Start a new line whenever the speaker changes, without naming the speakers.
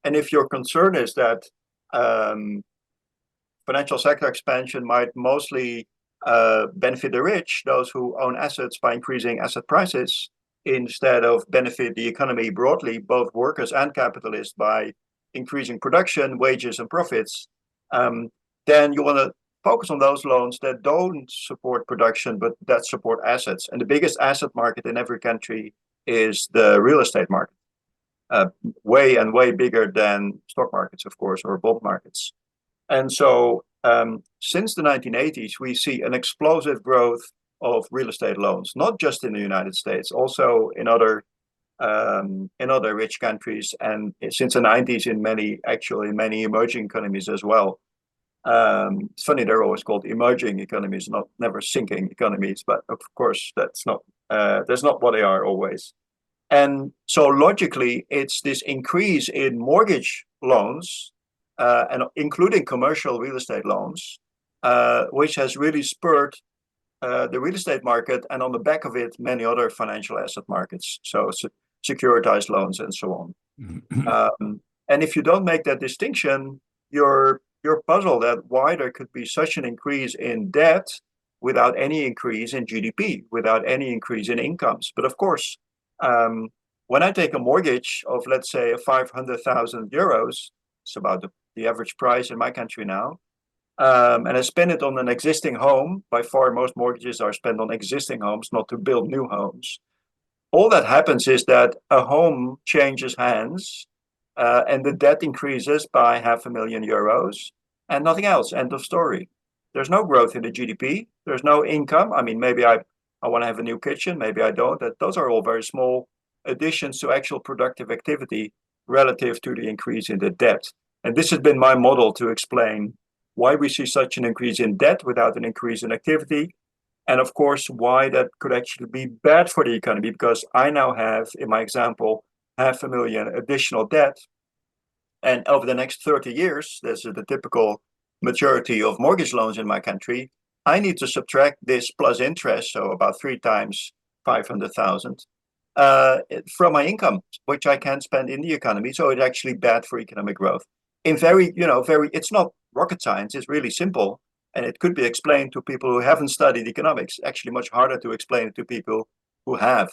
And if your concern is that financial sector expansion might mostly benefit the rich, those who own assets, by increasing asset prices, instead of benefit the economy broadly, both workers and capitalists, by increasing production, wages, and profits, then you want to focus on those loans that don't support production, but that support assets. And the biggest asset market in every country is the real estate market. Way and way bigger than stock markets, of course, or bond markets. And so since the 1980s, we see an explosive growth of real estate loans, not just in the United States, also in other rich countries, and since the 90s in many emerging economies as well. It's funny, they're always called emerging economies, never sinking economies, but of course that's not what they are always. And so logically, it's this increase in mortgage loans, and including commercial real estate loans, which has really spurred the real estate market, and on the back of it, many other financial asset markets, so securitized loans and so on. And if you don't make that distinction, you're puzzled at why there could be such an increase in debt without any increase in GDP, without any increase in incomes. But of course, when I take a mortgage of, let's say, 500,000 euros, it's about the average price in my country now, and I spend it on an existing home. By far, most mortgages are spent on existing homes, not to build new homes. All that happens is that a home changes hands, and the debt increases by €500,000 and nothing else. End of story. There's no growth in the GDP. There's no income. I mean, maybe I want to have a new kitchen. Maybe I don't. Those are all very small additions to actual productive activity relative to the increase in the debt. And this has been my model to explain why we see such an increase in debt without an increase in activity. And of course, why that could actually be bad for the economy, because I now have, in my example, 500,000 additional debt. And over the next 30 years, this is the typical maturity of mortgage loans in my country, I need to subtract this plus interest, so about 3 times 500,000, from my income, which I can spend in the economy. So it's actually bad for economic growth. It's not rocket science, it's really simple. And it could be explained to people who haven't studied economics, actually much harder to explain it to people who have.